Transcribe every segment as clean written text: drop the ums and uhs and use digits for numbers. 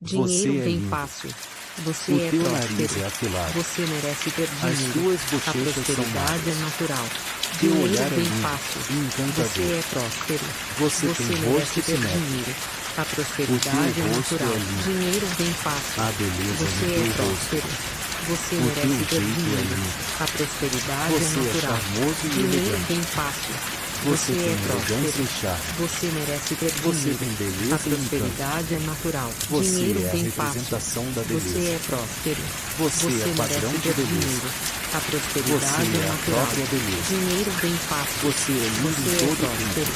Você Dinheiro é vem lindo. fácil. Você O é teu nariz próspero. é afilado. Você merece ter As dinheiro. tuas A bochechas são prosperidade é magras. natural. Teu Dinheiro olhar é vem lindo fácil. e encantador. Você é próspero. Você tem Você rosto merece ter simétrico. dinheiro. A O prosperidade teu é rosto natural. é lindo. Dinheiro vem fácil. Há beleza Você no é teu rosto. próspero. Você O teu merece ter jeito é dinheiro. lindo. A prosperidade é Você é natural. charmoso e Dinheiro elegante. vem fácil. Você Você tem é elegância próspero. e charme. Você merece ter Você dinheiro. tem A beleza e encanto. prosperidade é natural. Você Dinheiro é a vem fácil. representação da Você beleza. é próspero. Você é padrão merece de ter beleza. dinheiro. A Você prosperidade é é a natural. própria beleza. Dinheiro vem fácil. Você é lindo Você em é todo o próspero. tempo.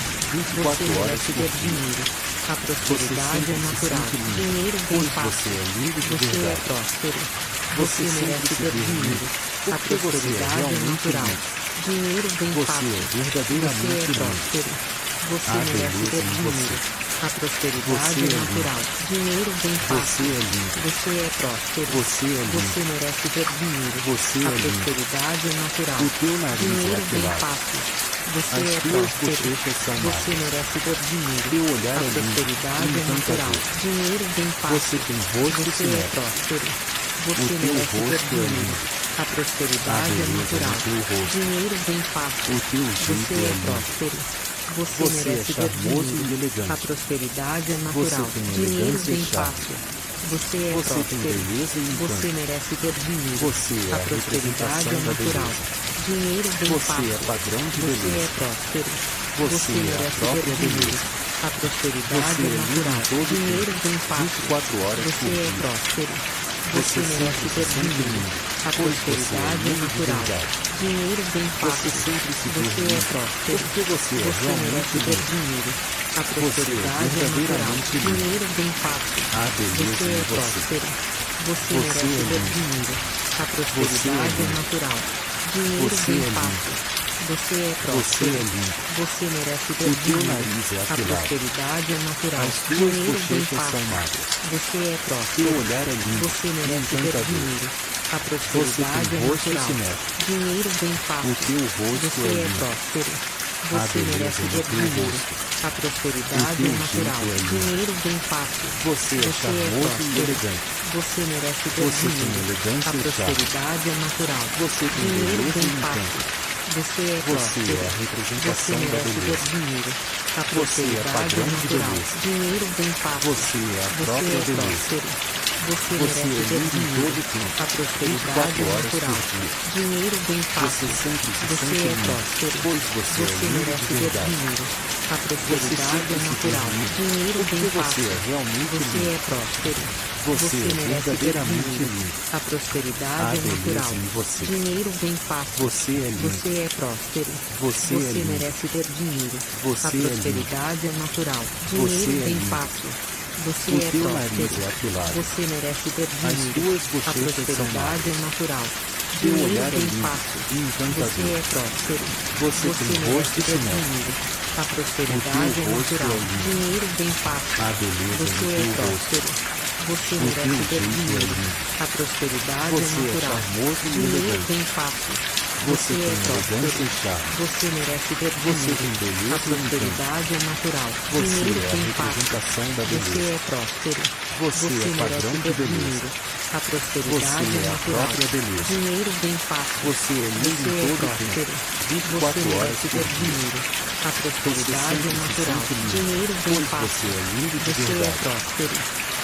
Você 24 horas merece por ter dia. dinheiro. A Você prosperidade sempre é se natural. sente lindo. Dinheiro vem Pois fácil. você é lindo de Você é verdade. próspero. Você Você sempre merece se ter vê dinheiro. lindo. A Porque você é prosperidade é realmente natural. lindo. Dinheiro vem Você fácil. é Você verdadeiramente é lindo. próspero. Você Há merece beleza ter em dinheiro. você. A prosperidade Você é é lindo. natural. Dinheiro vem Você fácil. é lindo. Você é próspero. Você é lindo. Você merece ter dinheiro. Você A é lindo. prosperidade é natural. O teu nariz é Dinheiro vem afilado. fácil. Você As é tuas próspero. bochechas são Você magras. merece ter dinheiro. Teu olhar A é lindo prosperidade e é natural. encantador. Dinheiro vem fácil. Você tem rosto Você é simétrico. próspero. O Você teu merece ter rosto é dinheiro. lindo. A Há prosperidade é beleza natural. no teu rosto. Dinheiro vem fácil. O teu Você jeito é é lindo. próspero. Você Você é merece ter charmoso dinheiro. e elegante. A prosperidade é Você natural. tem Dinheiro elegância e vem charme. fácil. Você é Você tem próspero. beleza e Você encanto. merece ter dinheiro. Você é A a prosperidade representação é da natural. beleza. Dinheiro vem Você fácil. é padrão de Você é beleza. próspero. Você é a merece ter própria dinheiro. beleza. A prosperidade Você é é lindo natural. em todo o Dinheiro tempo. vem fácil. 24 horas Você por é dia. próspero. Você Você merece sempre se ter sente dinheiro. lindo. A Pois você é prosperidade é lindo de natural. verdade. Dinheiro vem Você fácil. sempre se vê Você é lindo. próspero. Porque você é Você realmente merece ter lindo. dinheiro. A Você é prosperidade é natural. verdadeiramente lindo. Dinheiro vem fácil. Há beleza Você em é você. próspero. Você Você merece é ter lindo. dinheiro. A Você é prosperidade é lindo. natural. Dinheiro Você vem é lindo. fácil. Você é Você próspero. é lindo. Você merece ter O teu dinheiro. nariz é A afilado. prosperidade é natural. As tuas Dinheiro vem bochechas são fácil. magras. Você é Teu próspero. olhar é lindo Você e merece ter encantador. dinheiro. A Você prosperidade tem é rosto natural. simétrico. Dinheiro vem O fácil. teu rosto Você é é lindo. próspero. Há Você beleza merece no ter teu dinheiro. rosto. A prosperidade O é teu natural. jeito é lindo. Dinheiro vem fácil. Você é Você é charmoso e próspero. elegante. Você merece ter Você tem dinheiro. elegância A e charme. prosperidade é natural. Você tem Dinheiro beleza vem e fácil. encanto. Você é Você próspero. é a Você representação da merece ter beleza. dinheiro. A Você é prosperidade é padrão de natural. beleza. Dinheiro vem fácil. Você é a Você própria é beleza. próspero. Você Você merece é ter lindo em dinheiro. todo o tempo. A prosperidade 24 é horas por natural. dia. Dinheiro vem Você fácil. sempre se Você sente é lindo. próspero. Pois você é Você lindo merece de ter verdade. dinheiro. A Você prosperidade sempre é se vê natural. lindo. Dinheiro Porque vem você fácil. é realmente Você lindo. é próspero. Você é merece ter verdadeiramente dinheiro. lindo. A prosperidade Há é beleza natural. em você. Dinheiro vem fácil. Você é lindo. Você é próspero. Você é lindo. merece ter dinheiro. Você A é lindo. prosperidade é natural. Você Dinheiro é vem lindo. fácil. Você O é teu próspero. nariz é afilado. Você merece ter As dinheiro. tuas A bochechas são prosperidade magras. é natural. Teu Dinheiro olhar é vem lindo fácil. e encantador. Você é próspero. Você tem merece rosto ter simétrico. dinheiro. A O prosperidade teu é rosto é natural. lindo. Dinheiro vem fácil. Há beleza Você no é teu rosto. próspero. Você O merece teu ter jeito é dinheiro. lindo. A prosperidade é Você é natural. charmoso e Dinheiro elegante. vem fácil. Você é tem elegância próspero. e charme. Você merece ter Você dinheiro. tem A beleza e encanto. prosperidade é natural. Você Dinheiro é a vem fácil. representação da Você beleza. é próspero. Você é padrão merece de ter beleza. dinheiro. A Você prosperidade é é a natural. própria beleza. Dinheiro vem fácil. Você é lindo Você em é todo o próspero. tempo. Você 24 horas merece por ter dia. dinheiro. A Você prosperidade sempre é se natural. sente lindo. Dinheiro vem Pois fácil. você é lindo de Você é verdade. próspero.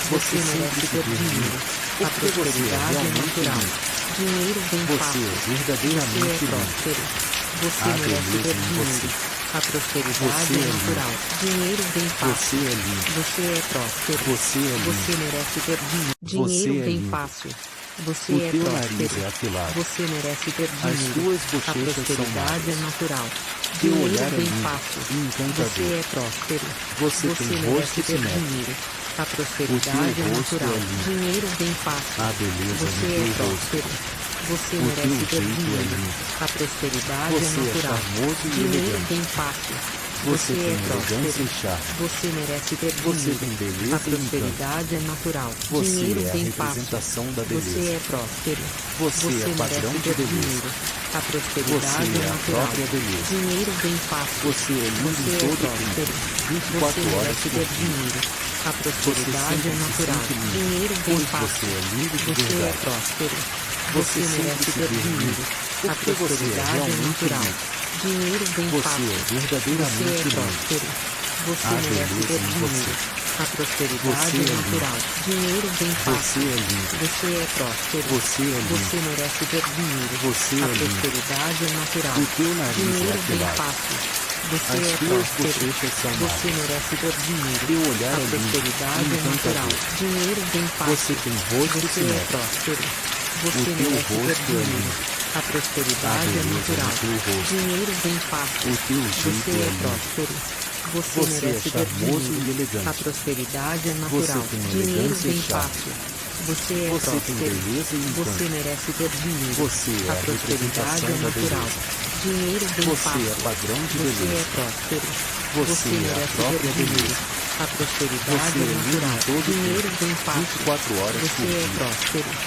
Você Você sempre merece se ter vê dinheiro. lindo. A Porque você é prosperidade é realmente natural. lindo. Dinheiro vem Você fácil. é Você é verdadeiramente lindo. próspero. Você Há merece beleza ter em dinheiro. você. A prosperidade Você é é lindo. natural. Dinheiro vem fácil. Você é lindo. Você é próspero. Você é lindo. Você merece ter dinheiro. Você Dinheiro é vem lindo. fácil. Você O é teu nariz próspero. é afilado. Você merece ter As dinheiro. tuas A bochechas são prosperidade é magras. natural. Teu Dinheiro olhar é vem lindo fácil. e encantador. Você é próspero. Você tem merece rosto ter simétrico. dinheiro. A O prosperidade teu é rosto natural. é lindo. Dinheiro vem fácil. Há beleza Você no é teu rosto. próspero. Você O merece teu ter jeito é dinheiro. lindo. A prosperidade é Você é natural. charmoso e Dinheiro elegante. vem fácil. Você Você tem é elegância próspero. e charme. Você merece ter Você dinheiro. tem A beleza e encanto. prosperidade é natural. Você Dinheiro é a vem fácil. representação da Você beleza. é próspero. Você é padrão merece de ter beleza. dinheiro. A Você prosperidade é é a natural. própria beleza. Dinheiro vem fácil. Você é lindo Você em é todo o próspero. tempo. Você 24 horas merece por ter dia. dinheiro. A A prosperidade é sempre se natural. sente lindo, Dinheiro vem pois fácil. você é lindo de Você é verdade. próspero. Você Você sempre merece se ter vê dinheiro. lindo, A porque você é prosperidade é realmente natural. lindo. Dinheiro vem Você fácil. é Você verdadeiramente é lindo. próspero. Você Há merece beleza ter em dinheiro. você. A prosperidade Você é é lindo. natural. Dinheiro vem Você fácil. é lindo. Você é próspero. Você é Você lindo. merece ter dinheiro. Você A é lindo. prosperidade é natural. O teu nariz é Dinheiro vem afilado. fácil. Você As é tuas próspero. bochechas são Você magras. merece ter dinheiro. Teu olhar A é lindo prosperidade e é natural. encantador. Dinheiro vem fácil. Você tem rosto Você é simétrico. próspero. Você O teu merece ter rosto é dinheiro. lindo. A Há prosperidade é beleza natural. no teu rosto. Dinheiro vem fácil. O teu Você jeito é é lindo. próspero. Você Você é merece ter charmoso dinheiro. e elegante. A prosperidade é Você natural. tem Dinheiro elegância e vem charme. fácil. Você é Você tem próspero. beleza e Você encanto. merece ter dinheiro. Você é A a prosperidade representação é da natural. beleza. Dinheiro vem Você fácil. é padrão de Você é beleza. próspero. Você é a merece ter própria dinheiro. beleza. A prosperidade Você é é lindo natural. em todo Dinheiro tempo, vem fácil. 24 horas Você por é dia. próspero.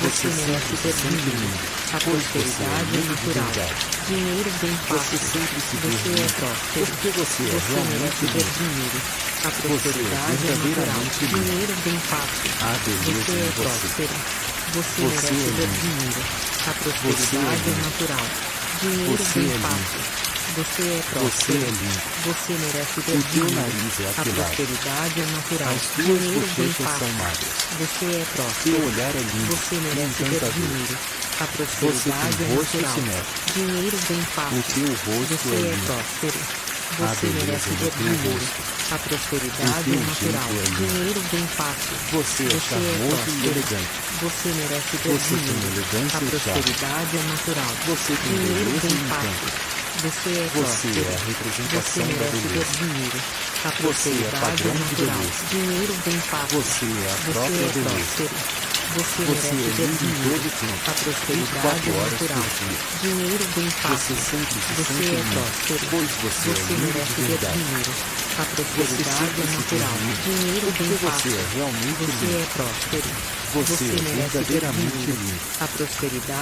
Você Você merece sempre se ter sente dinheiro. lindo, A pois você é prosperidade é lindo de natural. verdade. Dinheiro vem Você fácil. sempre se vê Você é lindo, próspero. porque você é Você realmente merece ter lindo. dinheiro. A Você é prosperidade é natural. verdadeiramente lindo. Dinheiro vem fácil. Há beleza Você em é você. próspero. Você Você merece é ter lindo. dinheiro. A Você é prosperidade é lindo. natural. Dinheiro Você vem é lindo. fácil. Você é Você próspero. é lindo. Você merece ter O teu dinheiro. nariz é A afilado. prosperidade é natural. As tuas Dinheiro vem bochechas são fácil. magras. Você é Teu próspero. olhar é lindo Você e merece ter encantador. dinheiro. A Você prosperidade tem é rosto natural. simétrico. Dinheiro vem O fácil. teu rosto Você é é lindo. próspero. Há Você beleza merece no ter teu dinheiro. rosto. A prosperidade O é teu natural. jeito é lindo. Dinheiro vem fácil. Você é charmoso e próspero. elegante. Você merece ter Você tem dinheiro. elegância A e charme. prosperidade é natural. Você tem Dinheiro beleza vem e fácil. encanto. Você é Você próspero. é a Você representação da merece ter beleza. dinheiro. A Você é prosperidade é padrão de natural. beleza. Dinheiro vem fácil. Você é a Você própria é beleza. próspero. Você Você merece é ter lindo em dinheiro. todo tempo, A prosperidade 24 é horas natural. por dia. Dinheiro vem Você fácil. sempre se Você sente é lindo, próspero. pois você é Você lindo merece de ter verdade. dinheiro. A Você prosperidade sempre é se vê natural. lindo, Dinheiro porque vem você fácil. é realmente Você lindo. é próspero. Você é merece ter verdadeiramente dinheiro. lindo. A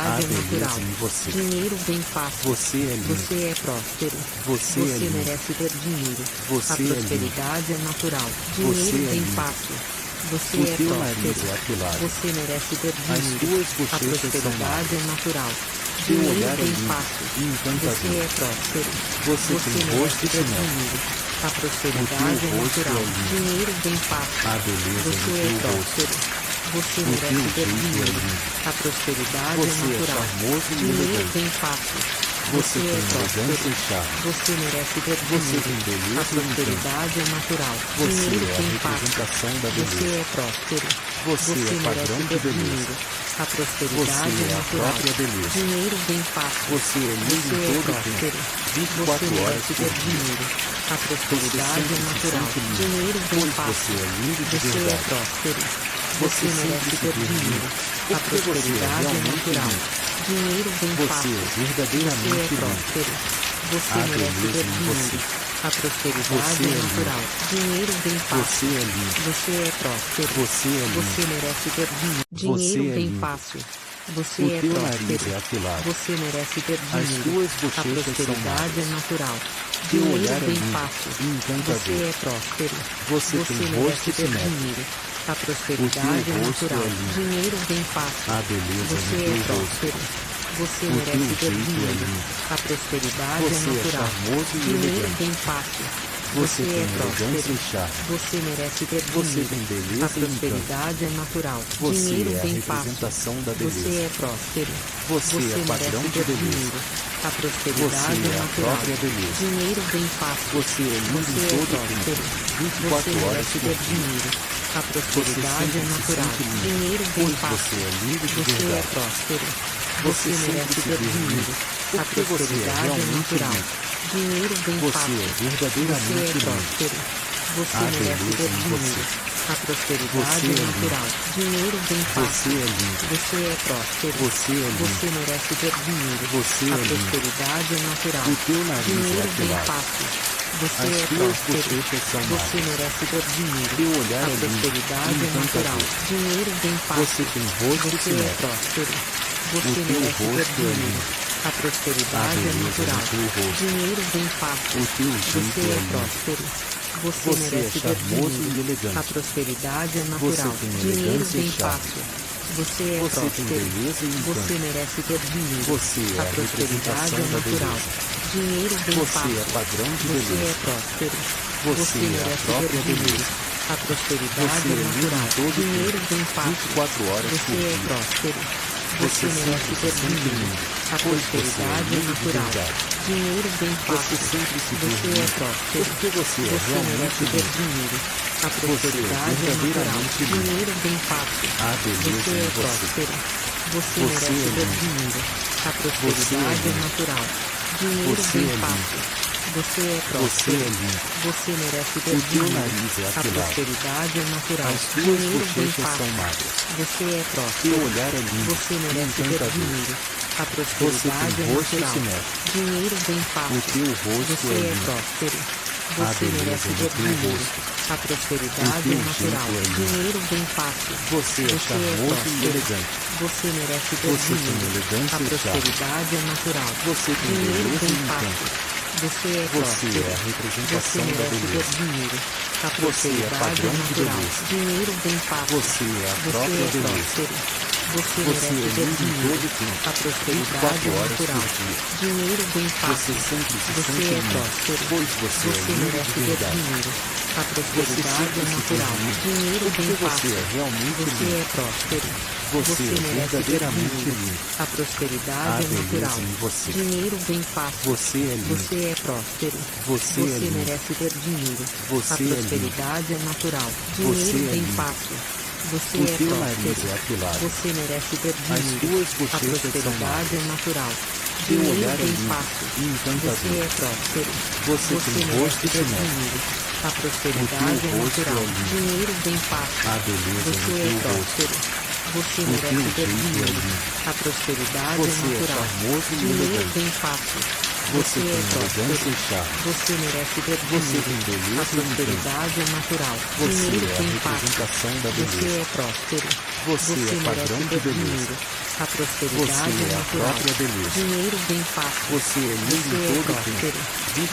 Há prosperidade é beleza natural. em você. Dinheiro vem fácil. Você é lindo. Você é próspero. Você é lindo. merece ter dinheiro. Você A é lindo. prosperidade é natural. Você Dinheiro é vem lindo. fácil. Você O é teu nariz próspero. é afilado. Você merece ter As dinheiro. tuas A bochechas são prosperidade magras. é natural. Teu Dinheiro olhar é vem lindo fácil. e encantador. Você é próspero. Você tem merece rosto ter simétrico. dinheiro. A O prosperidade teu é rosto natural. é lindo. Dinheiro vem fácil. Há beleza Você no é teu rosto. próspero. Você O merece teu ter jeito é dinheiro. lindo. A prosperidade é Você é natural. charmoso e Dinheiro elegante. vem fácil. Você é tem próspero. elegância e charme. Você merece ter Você dinheiro. tem A beleza e encanto. prosperidade é natural. Você Dinheiro é a vem fácil. representação da Você beleza. é próspero. Você é padrão merece de ter beleza. dinheiro. A Você prosperidade é é a natural. própria beleza. Dinheiro vem fácil. Você é lindo Você em é todo próspero. tempo, Você 24 horas merece por ter dia. dinheiro. A Você prosperidade sempre é se natural. sente lindo, Dinheiro vem pois fácil. você é lindo de Você é verdade. próspero. Você Você sempre merece se ter vê lindo, dinheiro. A porque você é prosperidade é realmente natural. lindo. Dinheiro vem Você fácil. é Você é verdadeiramente lindo. próspero. Você Há merece beleza ter em dinheiro. você. A prosperidade Você é é lindo. natural. Dinheiro vem fácil. Você é lindo. Você é próspero. Você é lindo. Você merece ter dinheiro. Você Dinheiro é vem lindo. fácil. Você O é teu nariz próspero. é afilado. Você merece ter As dinheiro. tuas A bochechas são prosperidade é magras. natural. Teu Dinheiro olhar é vem lindo fácil. e encantador. Você é próspero. Você tem merece rosto ter simétrico. dinheiro. A O prosperidade teu é rosto natural. é lindo. Dinheiro vem fácil. Há beleza Você no é teu rosto. próspero. Você O merece teu ter jeito é dinheiro. lindo. A prosperidade Você é é natural. charmoso e Dinheiro elegante. vem fácil. Você tem é elegância próspero. e charme. Você merece ter Você dinheiro. tem A beleza e encanto. prosperidade é natural. Você Dinheiro é a vem fácil. representação da Você beleza. é próspero. Você é padrão merece de ter beleza. dinheiro. A Você prosperidade é é a natural. própria beleza. Dinheiro vem fácil. Você é lindo Você em é todo próspero. tempo, 24 Você horas merece por ter dia. dinheiro. A Você prosperidade sempre é se natural. sente lindo, Dinheiro vem pois fácil. você é lindo de Você é verdade. próspero. Você Você sempre merece se ter vê lindo, dinheiro. A porque você é prosperidade é realmente natural. lindo. Dinheiro vem Você fácil. é Você verdadeiramente é lindo. próspero. Você Há merece beleza ter em dinheiro. você. A prosperidade Você é é lindo. natural. Dinheiro vem Você fácil. é lindo. Você é próspero. Você é lindo. Você merece ter dinheiro. Você A é lindo. prosperidade é natural. O teu nariz é Dinheiro vem afilado. fácil. Você As é tuas próspero. bochechas são Você magras. merece ter dinheiro. Teu olhar A é lindo prosperidade e é natural. encantador. Dinheiro vem fácil. Você tem rosto Você é simétrico. próspero. O Você teu merece ter rosto é dinheiro. lindo. A Há prosperidade é beleza natural. no teu rosto. Dinheiro vem fácil. O teu Você jeito é é lindo. próspero. Você Você é merece ter charmoso dinheiro. e elegante. A prosperidade é Você natural. tem Dinheiro elegância e vem charme. fácil. Você é Você tem próspero. beleza e Você encanto. merece ter dinheiro. Você é A a prosperidade representação é da natural. beleza. Dinheiro vem Você fácil. é padrão de Você é beleza. próspero. Você é a merece ter própria dinheiro. beleza. A prosperidade Você é é lindo natural. em todo Dinheiro tempo, vem fácil. 24 horas Você por é dia. próspero. Você Você merece sempre ter se sente dinheiro. lindo, A pois você é prosperidade é lindo de natural. verdade. Dinheiro vem Você fácil. sempre se vê Você é lindo, próspero. porque você é Você realmente merece ter lindo. dinheiro. A Você é prosperidade é natural. verdadeiramente lindo. Dinheiro vem fácil. Há beleza Você em é você. próspero. Você Você merece é ter lindo. dinheiro. A Você é prosperidade é lindo. natural. Dinheiro Você vem é lindo. fácil. Você é Você próspero. é lindo. Você merece ter O teu dinheiro. nariz é A afilado. prosperidade é natural. As tuas Dinheiro vem bochechas são fácil. magras. Você é Teu próspero. olhar é lindo Você e merece ter encantador. dinheiro. A Você prosperidade tem é rosto natural. simétrico. Dinheiro vem O fácil. teu rosto Você é é lindo. próspero. Há Você beleza merece no ter teu dinheiro. rosto. A prosperidade O é teu natural. jeito é lindo. Dinheiro vem fácil. Você é charmoso e próspero. elegante. Você merece ter Você tem dinheiro. elegância A e charme. prosperidade é natural. Você tem Dinheiro beleza vem e fácil. encanto. Você é Você próspero. é a Você representação da merece ter beleza. dinheiro. A Você é prosperidade é padrão de natural. beleza. Dinheiro vem fácil. Você é a Você própria é beleza. próspero. Você Você merece é ter lindo em dinheiro. todo tempo, A prosperidade 24 é horas natural. por dia. Dinheiro vem Você fácil. sempre se Você sente é lindo, próspero. pois você é Você lindo merece de ter verdade. dinheiro. A Você prosperidade sempre é se vê natural. lindo, Dinheiro porque vem você fácil. é realmente Você lindo. é próspero. Você é merece ter verdadeiramente dinheiro. lindo. A Há prosperidade é natural. beleza em você. Dinheiro vem fácil. Você é lindo. Você é próspero. Você é lindo. merece ter dinheiro. Você A é lindo. prosperidade é natural. Você Dinheiro é vem lindo. fácil. Você O é teu nariz próspero. é afilado. Você merece ter As dinheiro. tuas A bochechas são prosperidade é magras. natural. Teu Dinheiro olhar é vem lindo fácil. e Você encantador. é próspero. Você tem merece rosto ter simétrico. dinheiro. A O prosperidade teu é rosto natural. é lindo. Dinheiro vem fácil. Há beleza Você no é teu rosto. próspero. Você O merece teu ter jeito é dinheiro. lindo. A prosperidade é Você é natural. charmoso e Dinheiro elegante. vem fácil. Você tem é elegância próspero. e charme. Você merece ter Você dinheiro. tem A beleza e encanto. prosperidade é natural. Você Dinheiro é a vem fácil. representação da Você beleza. é próspero. Você é merece padrão de ter beleza. dinheiro. A Você prosperidade é é a natural. própria beleza. Dinheiro vem fácil. Você é lindo Você em é todo próspero. tempo,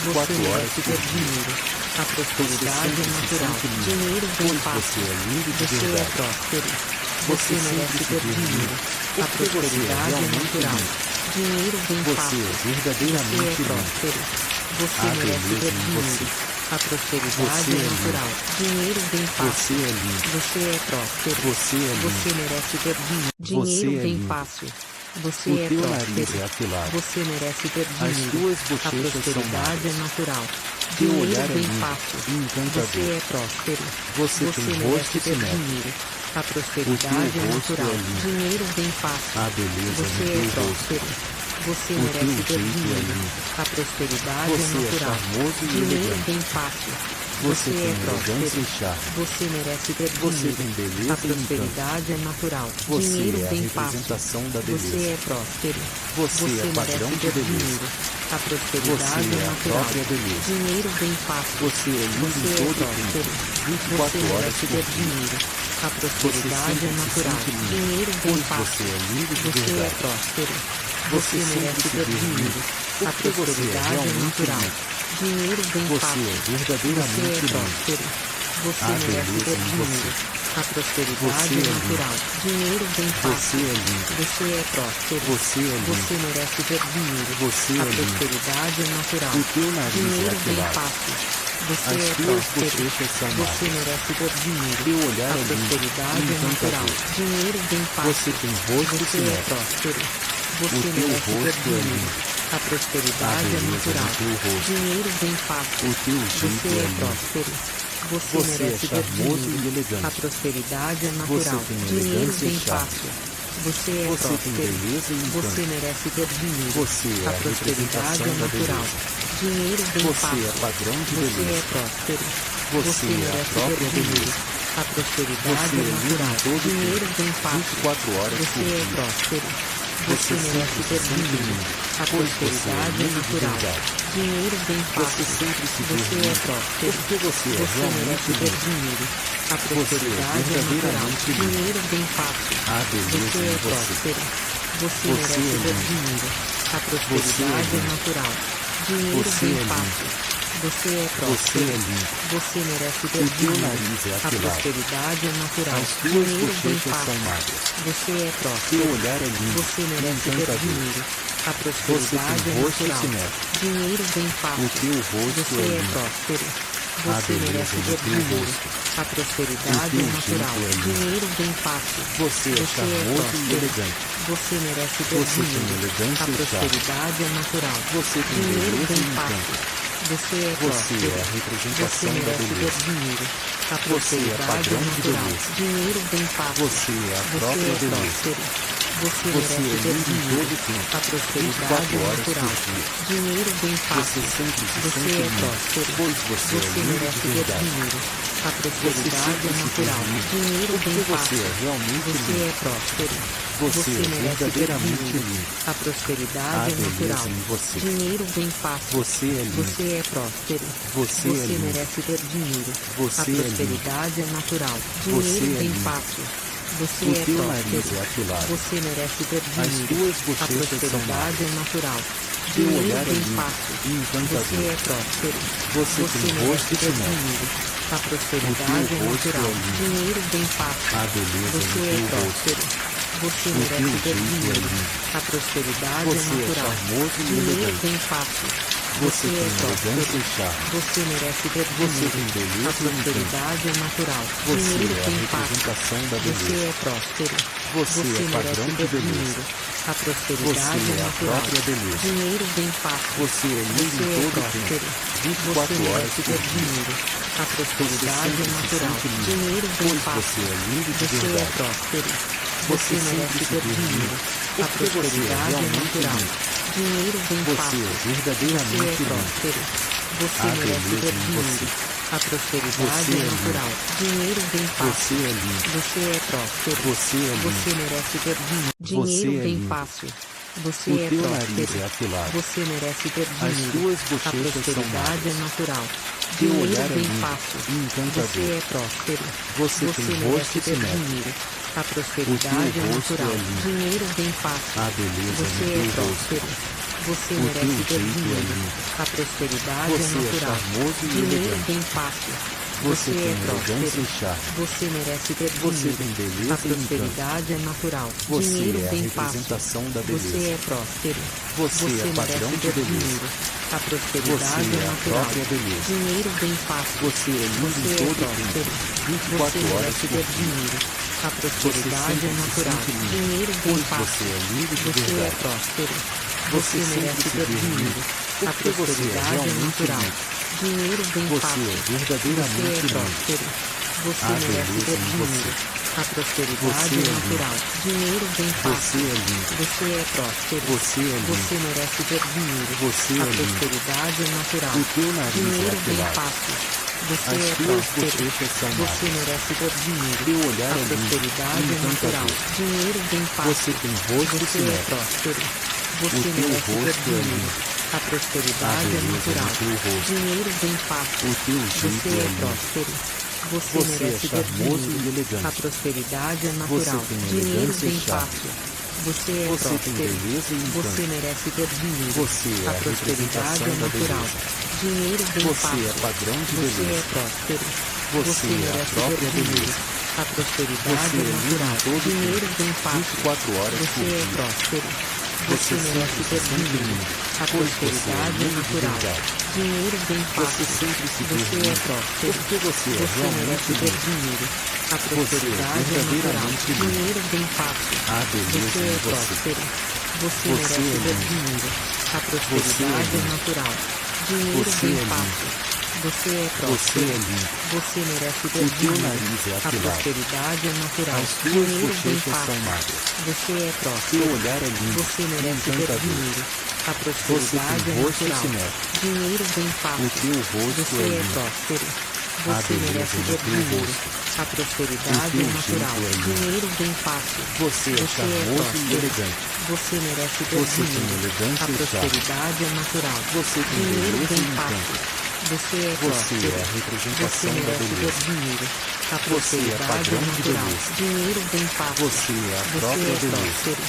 Você 24 horas merece por ter dia. dinheiro. A Você prosperidade sempre é se natural. sente lindo, Dinheiro vem pois fácil. você é lindo de Você é verdade. próspero. Você merece sempre se ter vê dinheiro. lindo, A porque você é prosperidade é realmente natural. lindo. Dinheiro vem Você fácil. é Você é verdadeiramente lindo. próspero. Você Há merece beleza ter em dinheiro. você. A prosperidade Você é é lindo. natural. Dinheiro vem fácil. Você é lindo. Você é próspero. Você é lindo. Você merece ter dinheiro. Você Dinheiro é vem lindo. fácil. Você O é teu nariz próspero. é afilado. Você merece ter As dinheiro. tuas A bochechas são prosperidade é magras. natural. Teu Dinheiro olhar é vem lindo fácil. e Você encantador. é próspero. Você tem merece rosto ter simétrico. dinheiro. A O prosperidade teu é rosto natural. é lindo. Dinheiro vem fácil. Há beleza Você no é teu rosto. próspero. Você O merece teu ter jeito é dinheiro. lindo. A prosperidade é Você é natural. charmoso e Dinheiro elegante. vem fácil. Você é tem elegância próspero. e charme. Você merece ter Você dinheiro. tem A beleza e encanto. prosperidade é natural. Você Dinheiro é a vem fácil. representação da Você beleza. é próspero. Você é padrão merece de ter beleza. dinheiro. A Você prosperidade é é a natural. própria beleza. Dinheiro vem fácil. Você é lindo Você em é todo próspero. tempo, 24 Você horas merece por ter dia. dinheiro. A Você prosperidade sempre é se natural. sente lindo, Dinheiro vem pois fácil. você é lindo de Você é verdade. próspero. Você merece sempre se ter vê lindo, dinheiro. A porque você é prosperidade é realmente natural. lindo. Dinheiro vem Você fácil. é Você verdadeiramente é lindo. próspero. Você Há merece beleza ter em dinheiro. você. A prosperidade Você é é lindo. natural. Dinheiro vem Você fácil. é lindo. Você é próspero. Você é lindo. Você merece ter dinheiro. Você A é lindo. prosperidade é natural. O teu nariz é Dinheiro vem afilado. fácil. Você As é tuas próspero. bochechas são Você magras. merece ter dinheiro. Teu olhar A é lindo prosperidade e é natural. encantador. Dinheiro vem fácil. Você tem rosto Você é simétrico. próspero. O Você teu merece ter rosto é dinheiro. lindo. A Há prosperidade é beleza natural. no teu rosto. Dinheiro vem fácil. O teu Você jeito é é lindo. próspero. Você Você é merece ter charmoso dinheiro. e elegante. A prosperidade é Você natural. tem Dinheiro elegância e vem charme. fácil. Você é Você tem próspero. beleza e Você encanto. merece ter dinheiro. Você é A a prosperidade representação é da natural. beleza. Dinheiro vem Você fácil. é padrão de Você é beleza. próspero. Você é a merece ter própria dinheiro. beleza. A prosperidade Você é é lindo natural. em todo Dinheiro tempo, vem fácil. 24 horas Você por é dia. próspero. Você Você merece sempre se ter sente dinheiro. lindo, A pois você é prosperidade é lindo de natural. verdade. Dinheiro vem Você fácil. sempre se vê Você é lindo, próspero. porque você é Você realmente merece ter lindo. dinheiro. A Você é prosperidade é natural. verdadeiramente lindo. Dinheiro vem fácil. Há beleza Você em é você. próspero. Você Você merece é ter lindo. dinheiro. A Você é prosperidade é lindo. natural. Dinheiro Você vem é lindo. fácil. Você é Você próspero. é limpo. Você merece ter O teu dinheiro. nariz é A afilado. prosperidade é natural. As tuas Dinheiro vem bochechas são fácil. magras. Você é Teu próspero. olhar é limpo Você e merece ter encantador. dinheiro. A Você prosperidade tem é rosto natural. simétrico. Dinheiro vem O fácil. teu rosto Você é é limpo. próspero. A Você beleza merece do ter teu dinheiro. rosto. A prosperidade O é teu natural. jeito é lindo. Dinheiro vem fácil. Você é Você é charmoso e próspero. elegante. Você merece ter Você tem dinheiro. elegância A e charme. prosperidade é natural. Você tem Dinheiro beleza vem e fácil. encanto. Você é Você próspero. é a Você representação da merece ter beleza. dinheiro. A Você é prosperidade padrão é de natural. beleza. Dinheiro vem fácil. Você é a Você própria é beleza. próspero. Você Você merece é ter lindo em dinheiro. todo o tempo. A prosperidade 24 é horas por natural. dia. Dinheiro vem Você fácil. sempre se Você sente é lindo, próspero. pois você é Você lindo merece de ter verdade. dinheiro. A Você prosperidade sempre é se natural. vê lindo, Dinheiro porque vem você fácil. é realmente Você lindo. é próspero. Você é merece ter verdadeiramente dinheiro. lindo. A prosperidade Há é beleza natural. em você. Dinheiro vem fácil. Você é lindo. Você é próspero. Você é lindo. merece ter dinheiro. Você A é lindo. prosperidade é natural. Você Dinheiro é vem lindo. fácil. Você O é teu nariz próspero. é afilado. Você merece ter As dinheiro. tuas A bochechas são prosperidade magras. é natural. Teu Dinheiro olhar é vem limpo fácil. e encantador. Você é próspero. Você tem merece rosto ter simétrico. dinheiro. A O prosperidade teu é rosto natural. é lindo. Dinheiro vem fácil. A beleza Você no é teu rosto. próspero. Você O merece teu ter jeito é dinheiro. lindo. A prosperidade é Você é natural. charmoso e Dinheiro elegante. vem fácil. Você Você tem é próspero. elegância e charme. Você merece ter Você dinheiro. tem A beleza e encanto. prosperidade é natural. Você Dinheiro é a vem fácil. representação da Você beleza. é próspero. Você é merece padrão de ter beleza. dinheiro. A Você prosperidade é é a natural. própria beleza. Dinheiro vem fácil. Você é lindo Você em é todo o próspero. tempo. Você 24 horas merece por ter dia. dinheiro. A Você prosperidade sempre é se natural. sente lindo, Dinheiro vem pois fácil. você é lindo de Você é verdade. próspero. Você merece sempre se ter vê dinheiro. lindo, A porque você é prosperidade é realmente natural. lindo. Dinheiro vem Você fácil. é Você é verdadeiramente lindo. próspero. Você Há merece beleza ter em dinheiro. você. A prosperidade Você é é lindo. natural. Dinheiro vem fácil. Você é lindo. Você é próspero. Você é lindo. Você merece ter dinheiro. Você Dinheiro é vem lindo. fácil. Você O é teu nariz próspero. é afilado. Você merece ter As dinheiro. tuas A bochechas são prosperidade é magras. natural. Teu Dinheiro olhar é vem limpo fácil. e Você encantador. é próspero. Você tem merece rosto ter simétrico. dinheiro. A O prosperidade teu é rosto natural. é lindo. Dinheiro vem fácil. Há beleza Você no é teu rosto. próspero. Você O merece teu ter jeito é dinheiro. lindo. A prosperidade é Você é natural. charmoso e Dinheiro elegante. vem fácil. Você é tem elegância próspero. e charme. Você merece ter Você dinheiro. tem A beleza e encanto. prosperidade é natural. Você Dinheiro é a vem fácil. representação da Você beleza. é próspero. Você é padrão merece de ter beleza. dinheiro. A Você prosperidade é é a natural. própria beleza. Dinheiro vem fácil. Você é lindo Você em é todo o próspero. tempo. Você 24 horas merece por ter dia. dinheiro. A Você prosperidade sempre é se natural. sente lindo, Dinheiro vem pois fácil. você é lindo de Você é verdade. próspero. Você sempre merece se ter vê dinheiro. lindo, A porque você é prosperidade é realmente natural. lindo. Dinheiro vem Você fácil. é Você verdadeiramente é lindo. próspero. Você Há merece beleza ter em dinheiro. você. A prosperidade Você é é lindo. natural. Dinheiro vem Você fácil. é lindo. Você é próspero. Você é lindo. Você merece ter dinheiro. Você A é lindo. prosperidade é natural. O teu nariz é Dinheiro vem afilado. fácil. Você As é tuas próspero. bochechas são Você magras. merece ter dinheiro. Teu olhar A é lindo prosperidade e é natural. encantador. Dinheiro vem fácil. Você tem rosto Você é simétrico. próspero. O Você teu merece ter rosto é dinheiro. lindo. A Há prosperidade é beleza natural. no teu rosto. Dinheiro vem fácil. O teu Você jeito é é lindo. próspero. Você Você é merece ter charmoso dinheiro. e elegante. A prosperidade é Você natural. tem Dinheiro elegância e vem charme. fácil. Você é Você tem próspero. beleza e Você encanto. merece ter dinheiro. Você é A a prosperidade representação é da natural. beleza. Dinheiro vem Você fácil. é padrão de Você é beleza. próspero. Você é a merece ter própria dinheiro. beleza. A prosperidade Você é é lindo natural. em todo o Dinheiro tempo. vem fácil. 24 horas Você por é dia. próspero. Você Você merece sempre se ter sente dinheiro. lindo, A pois você é prosperidade é lindo de natural. verdade. Dinheiro vem Você fácil. sempre se vê Você é lindo, próspero. porque você é Você merece realmente ter lindo. dinheiro. A Você é prosperidade é natural. verdadeiramente lindo. Dinheiro vem fácil. Há beleza Você em é você. próspero. Você Você merece é ter lindo. dinheiro. A Você é prosperidade é lindo. natural. Dinheiro Você vem é lindo. fácil. Você é Você próspero. é lindo. Você merece ter O teu dinheiro. nariz é A afilado. prosperidade é natural. As tuas Dinheiro vem bochechas são fácil. magras. Você é Teu próspero. olhar é lindo Você e merece ter encantador. dinheiro. A Você prosperidade tem é rosto natural. simétrico. Dinheiro vem O fácil. teu rosto Você é é lindo. próspero. Há Você beleza merece no ter teu dinheiro. rosto. A prosperidade O é teu natural. jeito é lindo. Dinheiro vem fácil. Você é charmoso e próspero. elegante. Você merece ter Você tem dinheiro. elegância A e charme. prosperidade é natural. Você tem Dinheiro beleza vem e fácil. encanto. Você é Você próspero. é a Você representação da merece ter beleza. dinheiro. A Você é prosperidade é padrão de natural. beleza. Dinheiro vem fácil. Você é a Você própria é beleza. próspero.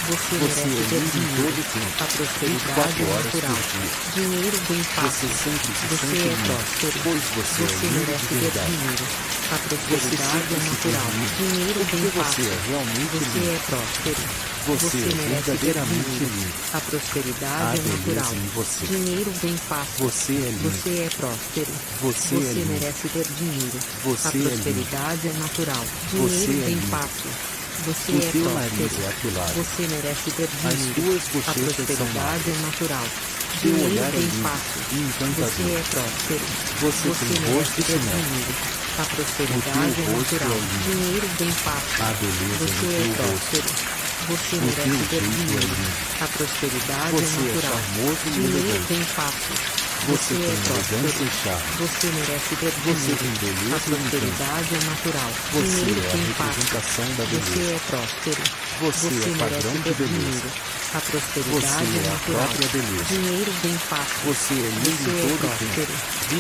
Você Você merece é ter lindo em dinheiro. todo o tempo. A prosperidade 24 é horas por natural. dia. Dinheiro vem Você fácil. sempre se Você sente é lindo, próspero. pois você é Você lindo merece de ter verdade. dinheiro. A Você prosperidade sempre é se natural. diz lindo, Dinheiro porque vem você fácil. é realmente Você lindo. é próspero. Você é merece ter verdadeiramente dinheiro. lindo. A prosperidade Há é beleza natural. em você. Dinheiro vem fácil. Você é lindo. Você é próspero. Você é lindo. merece ter dinheiro. Você A é lindo. prosperidade é natural. Você Dinheiro é vem lindo. fácil. Você O é teu próspero. nariz é afilado. Você merece ter As dinheiro. tuas A bochechas são prosperidade magras. é natural. Teu Dinheiro olhar é vem lindo fácil. e encantador. Você é próspero. Você tem merece rosto ter simétrico. dinheiro. A O prosperidade teu é rosto natural. é lindo. Dinheiro vem fácil. Há beleza Você no é teu rosto. próspero. Você O merece teu ter jeito é dinheiro. lindo. A prosperidade é Você é natural. charmoso e Dinheiro elegante. vem fácil. Você é tem próspero. elegância e charme. Você merece ter Você dinheiro. tem beleza A e encanto. prosperidade é natural. Você Dinheiro é a vem fácil. representação da Você beleza. é próspero. Você é merece padrão de ter beleza. dinheiro. A prosperidade Você é é a natural. própria beleza. Dinheiro vem fácil. Você é lindo Você em é todo o próspero. tempo.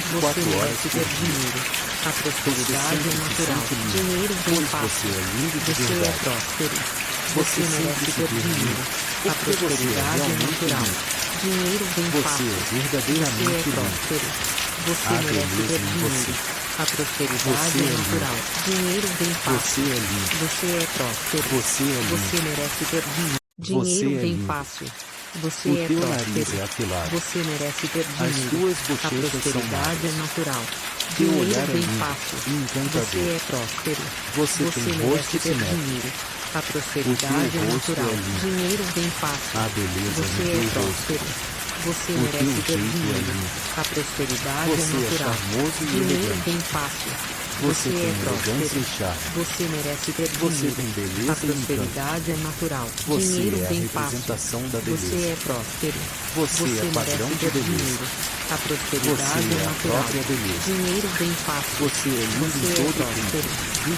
Você 24 horas merece por ter dia. dinheiro. A Você prosperidade sempre é se natural. sente lindo, Dinheiro vem pois fácil. você é lindo de Você é verdade. próspero. Você merece sempre se ter diz dinheiro. lindo, A porque você é prosperidade é realmente natural. lindo. Dinheiro vem Você fácil. é Você é verdadeiramente lindo. próspero. Você Há merece beleza ter em dinheiro. você. A prosperidade Você é é lindo. natural. Dinheiro vem fácil. Você é lindo. Você é próspero. Você é lindo. Você merece ter dinheiro. Você Dinheiro é vem lindo. fácil. Você O é teu nariz próspero. é afilado. Você merece ter As dinheiro. tuas A bochechas são prosperidade é magras. natural. Teu Dinheiro olhar é vem lindo fácil. e encantador. Você é próspero. Você tem merece rosto ter simétrico. dinheiro. A O prosperidade teu é rosto natural. é lindo. Dinheiro vem fácil. Há beleza Você no é teu rosto. próspero. Você O merece teu ter jeito é dinheiro. lindo. A prosperidade é Você é natural. charmoso e Dinheiro elegante. vem fácil. Você tem é elegância próspero. e charme. Você merece ter Você dinheiro. tem A beleza e encanto. prosperidade é natural. Você Dinheiro é a vem fácil. representação da Você beleza. é próspero. Você é padrão merece de ter beleza. dinheiro. A Você prosperidade é é a natural. própria beleza. Dinheiro vem fácil. Você é lindo Você em é todo o próspero. tempo.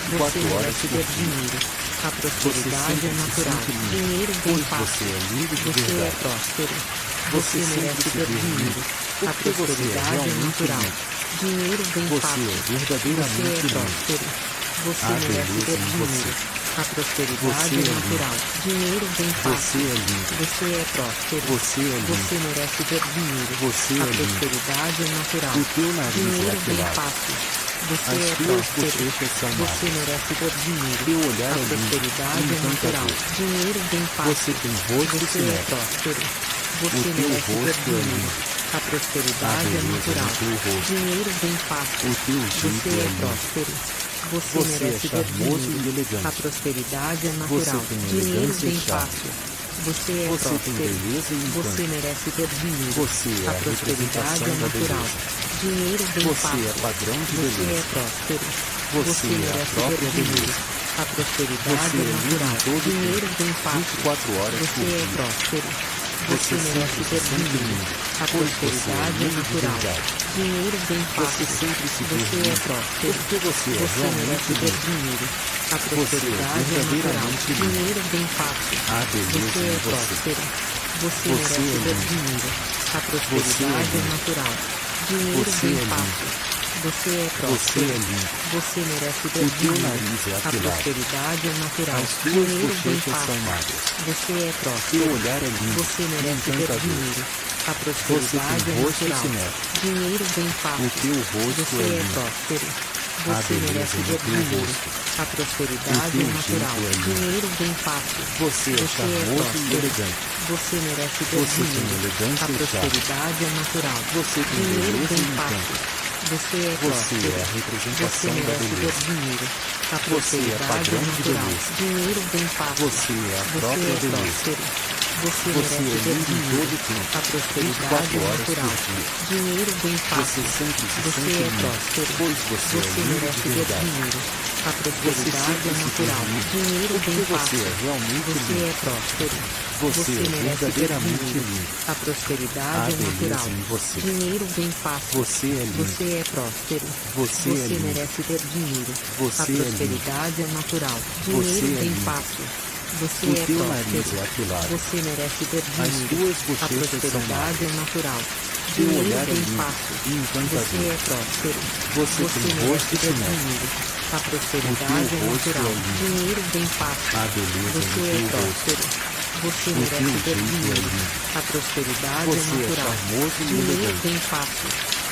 Você 24 horas merece por ter dia. dinheiro. A Você prosperidade sempre é se natural. sente lindo, Dinheiro vem pois fácil. você é lindo de Você é verdade. próspero. Você sempre merece se ter diz dinheiro. lindo, A porque você é prosperidade é realmente natural. lindo. Dinheiro vem Você fácil. é verdadeiramente Você é lindo. próspero. Você Há merece beleza ter em dinheiro. você. A prosperidade Você é é lindo. natural. Dinheiro vem Você fácil. é lindo. Você é próspero. Você é lindo. Você merece ter dinheiro. Você A é lindo. prosperidade é natural. O teu nariz é Dinheiro vem afilado. fácil. Você As é tuas próspero. bochechas são Você magras. merece ter dinheiro. Teu olhar A é lindo prosperidade e é natural. encantador. Dinheiro vem fácil. Você tem rosto Você é simétrico. próspero. O Você teu merece ter rosto é dinheiro. lindo. A prosperidade Há é beleza natural. no teu rosto. Dinheiro vem fácil. O teu Você jeito é é lindo. próspero. Você Você é merece ter charmoso dinheiro. e elegante. A prosperidade é Você natural. tem Dinheiro elegância e vem charme. fácil. Você é Você tem próspero. beleza e Você encanto. merece ter dinheiro. Você é A a prosperidade representação é da natural. beleza. Dinheiro vem Você fácil. é padrão de Você é beleza. próspero. Você é a merece ter própria dinheiro. beleza. A prosperidade Você é é lindo natural. em todo o Dinheiro tempo. vem fácil. 24 horas por Você é dia. próspero. Você merece sempre se ter sente dinheiro. lindo, A pois você é prosperidade é lindo de natural. verdade. Dinheiro vem Você fácil. sempre se diz Você é lindo, próspero. porque você é Você realmente merece ter lindo. dinheiro. A Você é prosperidade é natural. verdadeiramente lindo. Dinheiro vem fácil. Há beleza Você é em você. próspero. Você Você merece é ter lindo. dinheiro. A Você é prosperidade é lindo. natural. Dinheiro Você vem é lindo. fácil. Você é Você próspero. é lindo. Você merece ter O teu dinheiro. nariz é A afilado. prosperidade é natural. As tuas Dinheiro vem bochechas são fácil. magras. Você é Teu próspero. olhar é lindo Você e merece ter encantador. dinheiro. A Você prosperidade tem é rosto natural. simétrico. Dinheiro vem O fácil. teu rosto Você é é lindo. próspero. Há Você beleza merece no ter teu dinheiro. rosto. A O prosperidade teu é natural. jeito é lindo. Dinheiro vem fácil. Você é charmoso e próspero. elegante. Você merece ter Você tem dinheiro. elegância A e charme. prosperidade é natural. Você tem Dinheiro beleza vem e fácil. encanto. Você é Você próspero. é a Você representação da merece ter beleza. dinheiro. A Você é prosperidade padrão é de natural. beleza. Dinheiro vem fácil. Você é a Você própria é beleza. próspero. Você Você merece é ter lindo em dinheiro. todo o tempo. A prosperidade 24 é horas natural. por dia. Dinheiro vem Você fácil. sempre se Você sente é lindo, próspero. pois você é Você lindo merece de ter verdade. dinheiro. A Você prosperidade sempre é se diz natural. lindo, Dinheiro porque vem você fácil. é realmente Você lindo. é próspero. Você é merece ter verdadeiramente dinheiro. lindo. A prosperidade Há é beleza natural. em você. Dinheiro vem fácil. Você é lindo. Você é próspero. Você é lindo. merece ter dinheiro. Você A é lindo. prosperidade é natural. Você Dinheiro é vem lindo. fácil. Você O é teu nariz próspero. é afilado. Você merece ter As dinheiro. tuas A bochechas são prosperidade magras. é natural. Teu Dinheiro olhar é vem lindo fácil. e Você encantador. é próspero. Você tem merece rosto ter simétrico. dinheiro. A O prosperidade teu é rosto natural. é lindo. Dinheiro vem fácil. Há beleza Você no é teu rosto. próspero. Você O merece teu ter jeito é dinheiro. lindo. A prosperidade é Você é natural. charmoso e Dinheiro elegante. vem fácil.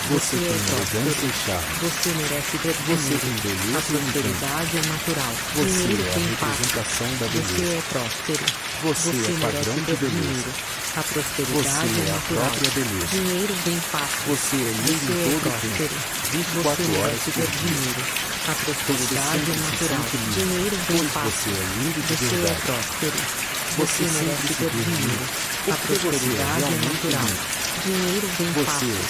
Você tem é próspero. elegância e charme. Você merece ter Você dinheiro. tem beleza A e prosperidade é natural. Você Dinheiro é a vem fácil. representação da Você beleza. é próspero. Você é padrão merece de ter beleza. dinheiro. A Você prosperidade é é a natural. própria beleza. Dinheiro vem fácil. Você é lindo Você em é todo próspero. tempo. 24 Você horas merece por ter dia. dinheiro. A prosperidade é sempre se natural. sente lindo, Dinheiro vem pois fácil. você é lindo de Você é verdade. próspero. Você Você merece sempre se ter vê lindo, dinheiro. A porque você é prosperidade é realmente natural. lindo. Dinheiro vem Você fácil. é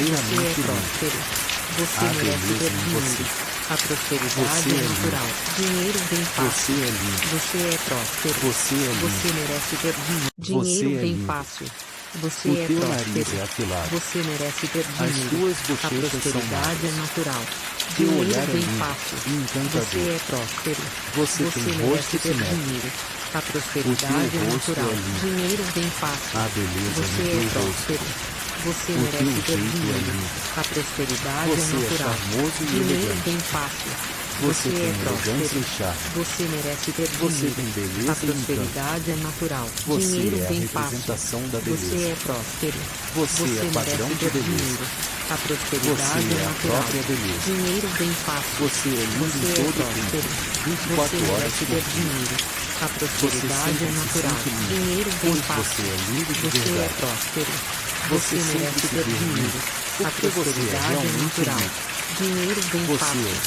Você é verdadeiramente lindo. próspero. Você Há merece beleza ter em dinheiro. você. A prosperidade Você é é lindo. natural. Dinheiro vem fácil. Você é lindo. Você é próspero. Você é Você lindo. merece ter dinheiro. Você Dinheiro é vem lindo. fácil. Você O é teu próspero. nariz é afilado. Você merece ter As dinheiro. tuas A bochechas são prosperidade é magras. natural. Teu Dinheiro olhar é vem lindo fácil. e encantador. Você é próspero. Você tem merece rosto ter simétrico. dinheiro. A O prosperidade teu é rosto natural. é lindo. Dinheiro vem fácil. Há beleza Você no é teu rosto. próspero. Você O merece teu ter jeito é dinheiro. lindo. A prosperidade Você é é natural. charmoso e Dinheiro elegante. vem fácil. Você tem é elegância próspero. e charme. Você merece ter Você dinheiro. tem A beleza e encanto. prosperidade é natural. Você Dinheiro é a vem fácil. representação da Você beleza. é próspero. Você é padrão merece de ter beleza. dinheiro. A Você prosperidade é é a natural. própria beleza. Dinheiro vem fácil. Você é lindo Você em é todo próspero. tempo. 24 Você horas merece por ter dia. dinheiro. A Você prosperidade sempre é se natural. sente lindo, Dinheiro vem pois fácil. você é lindo de Você é verdade. próspero. Você merece sempre se ter vê lindo, dinheiro. A porque você é prosperidade é realmente natural. lindo. Dinheiro vem Você fácil. é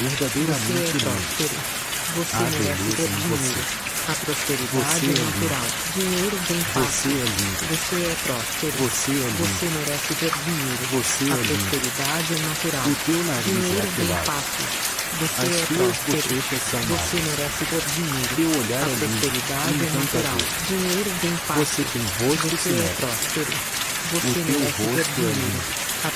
Você é verdadeiramente lindo. próspero. Você Há merece beleza ter em dinheiro. você. A prosperidade Você é é lindo. natural. Dinheiro vem Você fácil. é lindo. Você é próspero. Você é lindo. Você merece ter dinheiro. Você A é lindo. prosperidade é natural. O teu nariz é Dinheiro vem afilado. fácil. Você As é tuas próspero. bochechas são Você magras. merece ter dinheiro. Teu olhar A é lindo prosperidade e é natural. encantador. Dinheiro vem fácil. Você tem rosto Você é simétrico. próspero. O Você teu merece ter rosto é dinheiro. lindo. A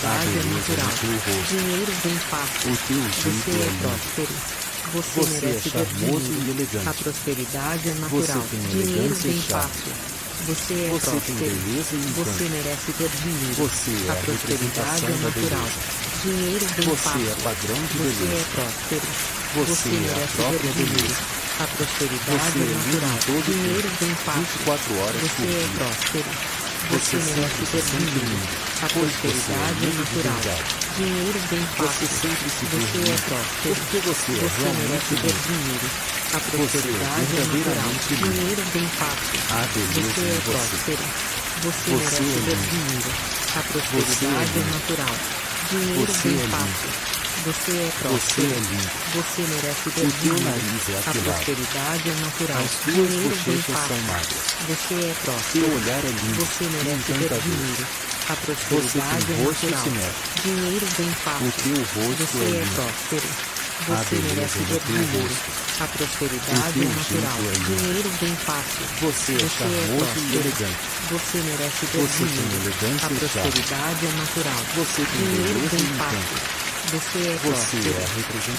Há prosperidade é beleza natural. no teu rosto. Dinheiro vem fácil. O teu Você jeito é é lindo. próspero. Você Você é merece ter charmoso dinheiro. e elegante. A prosperidade é Você natural. tem Dinheiro elegância e vem charme. fácil. Você é Você tem próspero. beleza e Você encanto. merece ter dinheiro. Você é A a prosperidade representação é da natural. beleza. Dinheiro vem Você fácil. é padrão de Você é beleza. próspero. Você é a merece ter própria dinheiro. beleza. A prosperidade Você é é lindo natural. em todo Dinheiro tempo. vem fácil. 24 horas Você por é dia. próspero. Você merece sempre se ter sente dinheiro. lindo, A pois você é prosperidade é lindo de natural. verdade. Dinheiro vem Você fácil. sempre se vê Você é lindo, próspero. porque você é Você realmente merece ter lindo. dinheiro. A Você é prosperidade é natural. verdadeiramente lindo. Dinheiro vem fácil. Há beleza Você em é você. próspero. Você Você merece é ter lindo. dinheiro. A Você é prosperidade é lindo. natural. Dinheiro Você vem é lindo. fácil. Você é Você próspero. é lindo. Você merece ter O teu dinheiro. nariz é A afilado. prosperidade é natural. As tuas Dinheiro vem bochechas são fácil. magras. Você é Teu próspero. olhar é lindo Você e merece ter encantador. dinheiro. A Você prosperidade tem é rosto natural. simétrico. Dinheiro vem O fácil. teu rosto Você é é lindo. próspero. Há Você beleza merece no ter teu dinheiro. rosto. A prosperidade O teu é natural. jeito é lindo. Dinheiro vem fácil. Você é charmoso e próspero. elegante. Você merece ter Você tem dinheiro. elegância A e charme. prosperidade é natural. Você tem Dinheiro beleza vem e fácil. encanto. Você é Você próspero. é a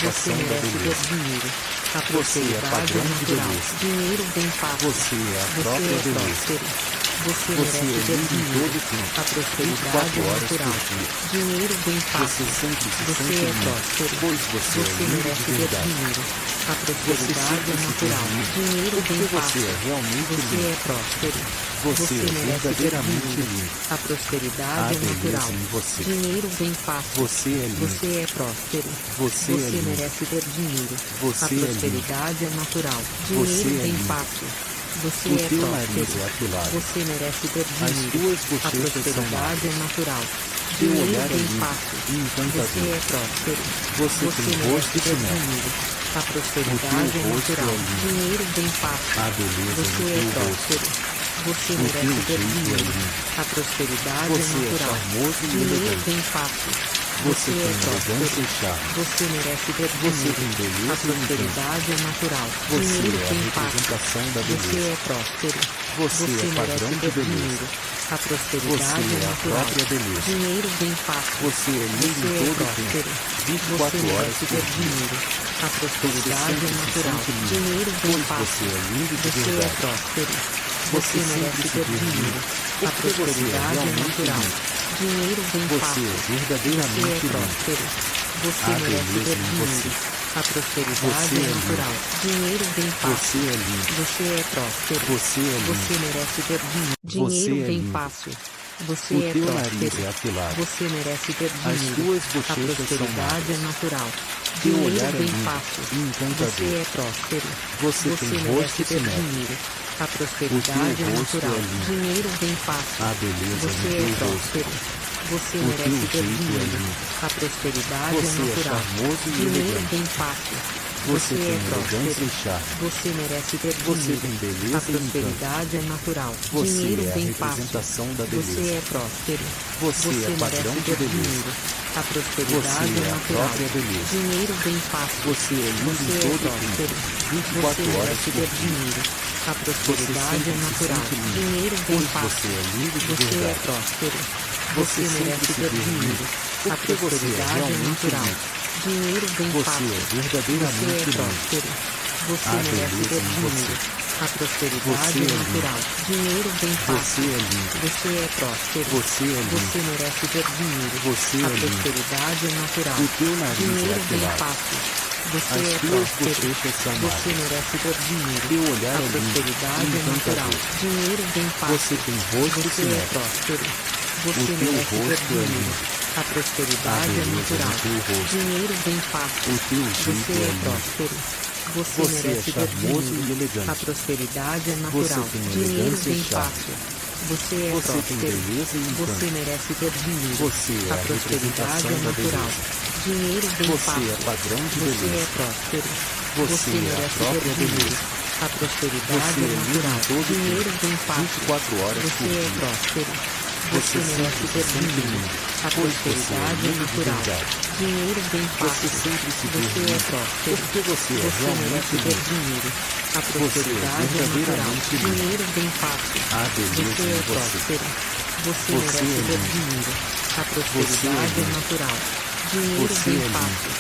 Você representação da merece ter beleza. dinheiro. A Você é prosperidade padrão é de natural. beleza. Dinheiro vem fácil. Você é a Você própria é beleza. próspero. Você Você merece é ter lindo em dinheiro. todo tempo. A prosperidade 24 é horas natural. por dia. Dinheiro vem Você fácil. sempre se Você sente é lindo, próspero. pois você é Você lindo merece de ter verdade. dinheiro. A Você prosperidade sempre é se vê natural. lindo, Dinheiro porque vem você fácil. é realmente Você lindo. é próspero. Você é merece ter verdadeiramente dinheiro. lindo. A prosperidade Há é natural. beleza em você. Dinheiro vem fácil. Você é lindo. Você é próspero. Você é lindo. merece ter dinheiro. Você A é lindo. prosperidade é natural. Você Dinheiro é vem lindo. fácil. Você O é teu nariz próspero. é afilado. Você merece ter As dinheiro. tuas A bochechas são prosperidade magras. é natural. Teu Dinheiro olhar é vem lindo fácil. e Você encantador. é próspero. Você tem merece rosto ter simétrico. dinheiro. A O prosperidade teu é rosto natural. é lindo. Dinheiro vem fácil. Há beleza Você no é teu rosto. próspero. Você O merece teu ter jeito é dinheiro. lindo. A prosperidade Você é é natural. charmoso e Dinheiro elegante. vem fácil. Você tem é elegância próspero. e charme. Você merece ter Você dinheiro. tem A beleza e encanto. prosperidade é natural. Você Dinheiro é a vem fácil. representação da Você beleza. é próspero. Você é merece padrão de ter beleza. dinheiro. A Você prosperidade é é a natural. própria beleza. Dinheiro vem fácil. Você é lindo Você em é todo próspero. tempo. 24 Você horas merece por ter dia. dinheiro. A prosperidade é sempre se natural. sente lindo, Dinheiro vem pois fácil. você é lindo de Você é verdade. próspero. Você merece sempre se ter vê lindo, dinheiro. A porque você é prosperidade é realmente natural. lindo. Dinheiro vem Você fácil. é Você é verdadeiramente lindo. próspero. Você Há merece beleza ter em dinheiro. você. A prosperidade é natural. Dinheiro vem fácil. Você é lindo. Você é próspero. Você é lindo. Você merece ter dinheiro. Você Dinheiro é vem lindo. fácil. Você O é teu nariz próspero. é afilado. Você merece ter As dinheiro. tuas A bochechas são prosperidade é magras. natural. Teu Dinheiro olhar é vem lindo fácil. e encantador. Você é próspero. Você tem merece rosto ter simétrico. dinheiro. A O prosperidade teu é rosto natural. é lindo. Dinheiro vem fácil. A beleza Você no é teu rosto. próspero. Você O merece teu ter jeito é dinheiro. lindo. A prosperidade Você é é natural. charmoso e Dinheiro elegante. vem fácil. Você Você tem é elegância próspero. e charme. Você merece ter Você dinheiro. tem A beleza e encanto. prosperidade é natural. Você Dinheiro é a vem fácil. representação da Você beleza. é próspero. Você é padrão merece de ter beleza. dinheiro. A Você prosperidade é é a natural. própria beleza. Dinheiro vem fácil. Você é lindo Você em é todo o próspero. tempo. Você 24 horas merece por ter dia. dinheiro. A prosperidade sempre é se natural. sente lindo, Dinheiro vem pois fácil. você é lindo de Você é verdade. próspero. Você Você sempre merece se ter vê dinheiro. lindo, A porque você é prosperidade é realmente natural. lindo. Dinheiro vem Você fácil. é Você verdadeiramente é lindo. próspero. Você Há merece beleza ter em dinheiro. você. A prosperidade Você é é lindo. natural. Dinheiro vem Você fácil. é lindo. Você é próspero. Você é lindo. Você merece ter dinheiro. Você A é lindo. prosperidade é natural. O teu nariz é Dinheiro vem afilado. fácil. Você As é tuas próspero. bochechas são Você magras. merece ter dinheiro. Teu olhar A é lindo prosperidade e é natural. encantador. Dinheiro vem fácil. Você tem rosto Você é simétrico. próspero. O Você teu merece ter rosto é dinheiro. lindo. A A prosperidade é beleza natural. no teu rosto. Dinheiro vem fácil. O teu Você jeito é é lindo. próspero. Você Você é merece ter charmoso dinheiro. e elegante. A prosperidade é Você natural. tem Dinheiro elegância e vem charme. fácil. Você é Você tem próspero. beleza e Você encanto. merece ter dinheiro. Você é A a prosperidade representação é da natural. beleza. Dinheiro vem Você fácil. é padrão de Você é beleza. próspero. Você é a merece ter própria dinheiro. beleza. A prosperidade Você é é lindo natural. em todo o Dinheiro tempo. vem fácil. 24 horas Você por é dia. próspero. Você Você merece sempre se ter sente dinheiro. lindo, A pois você é prosperidade é lindo de natural. verdade. Dinheiro vem Você fácil. sempre se vê Você é lindo, próspero. porque você é Você realmente merece ter lindo. dinheiro. A Você é prosperidade é natural. verdadeiramente lindo. Dinheiro vem fácil. Há beleza Você é em você. próspero. Você Você merece é ter lindo. dinheiro. A prosperidade é lindo. natural. Dinheiro Você vem é lindo. fácil.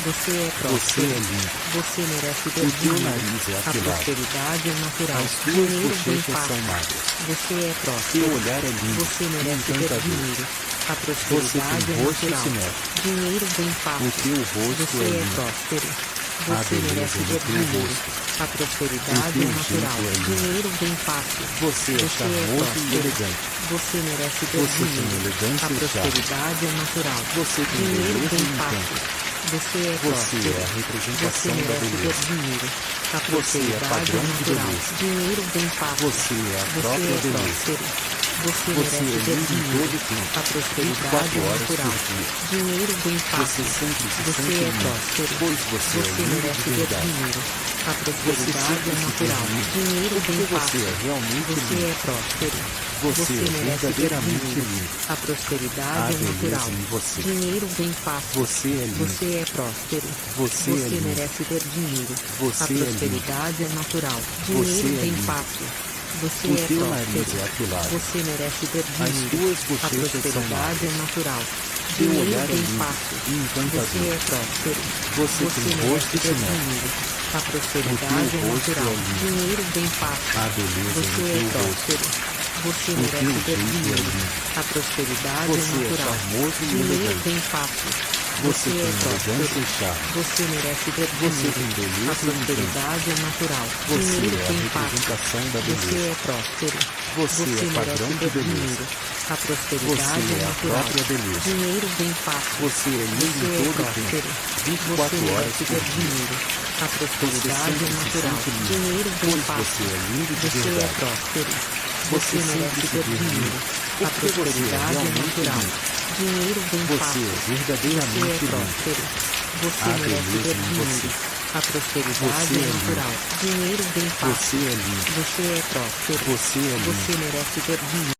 Você é Você próspero. é lindo. Você merece ter O teu dinheiro. nariz é A afilado. prosperidade é natural. As tuas Dinheiro vem bochechas são fácil. magras. Você é Teu próspero. olhar é lindo Você e merece ter encantador. dinheiro. A Você prosperidade tem é rosto natural. simétrico. Dinheiro vem O fácil. teu rosto Você é é lindo. próspero. Há Você beleza merece no ter teu dinheiro. rosto. A prosperidade O teu é natural. jeito é lindo. Dinheiro vem fácil. Você é charmoso e próspero. elegante. Você merece ter Você tem dinheiro. elegância A e charme. prosperidade é natural. Você tem Dinheiro beleza vem e encanto. fácil. Você é Você próspero. é a Você representação da merece ter beleza. dinheiro. A Você é prosperidade padrão é de natural. beleza. Dinheiro vem fácil. Você é a Você própria é beleza. próspero. Você Você merece é ter lindo em dinheiro. todo o tempo. A prosperidade 24 é horas por natural. dia. Dinheiro vem Você fácil. sempre se Você sente é lindo, próspero. pois você é Você lindo merece de ter verdade. dinheiro. A Você prosperidade sempre é se vê natural. lindo, Dinheiro porque vem você fácil. é realmente Você lindo. é próspero. Você é merece ter verdadeiramente dinheiro. lindo. A prosperidade Há é natural. beleza em você. Dinheiro vem fácil. Você é lindo. Você é próspero. Você é lindo. merece ter dinheiro. Você A é lindo. prosperidade é natural. Você Dinheiro é vem lindo. fácil. Você O é teu nariz próspero. é afilado. Você merece ter As dinheiro. tuas A bochechas são prosperidade magras. é natural. Teu Dinheiro olhar é vem lindo fácil. e Você encantador. é próspero. Você tem merece rosto ter simétrico. dinheiro. A O prosperidade teu é rosto natural. é lindo. Dinheiro vem fácil. Há beleza Você no é teu rosto. próspero. Você O merece teu ter jeito é dinheiro. lindo. A prosperidade Você é é natural. charmoso e Dinheiro elegante. vem fácil. Você tem é elegância próspero. e charme. Você merece ter Você dinheiro. tem A beleza e encanto. prosperidade é natural. Você Dinheiro é a vem fácil. representação da Você beleza. é próspero. Você é merece padrão de ter beleza. dinheiro. A Você prosperidade é é a natural. própria beleza. Dinheiro vem fácil. Você é lindo Você em é todo o próspero. tempo. Você 24 horas merece por ter dia. dinheiro. A Você prosperidade sempre é se natural. sente lindo, Dinheiro vem pois fácil. você é lindo de Você é verdade. próspero. Você Você sempre merece se ter vê lindo, dinheiro. A porque você é prosperidade é realmente natural. lindo. Dinheiro vem Você fácil. é Você é verdadeiramente lindo. próspero. Você Há merece beleza ter em dinheiro. você. A prosperidade Você é é lindo. natural. Dinheiro vem fácil. Você é lindo. Você é próspero. Você é lindo. Você merece ter dinheiro.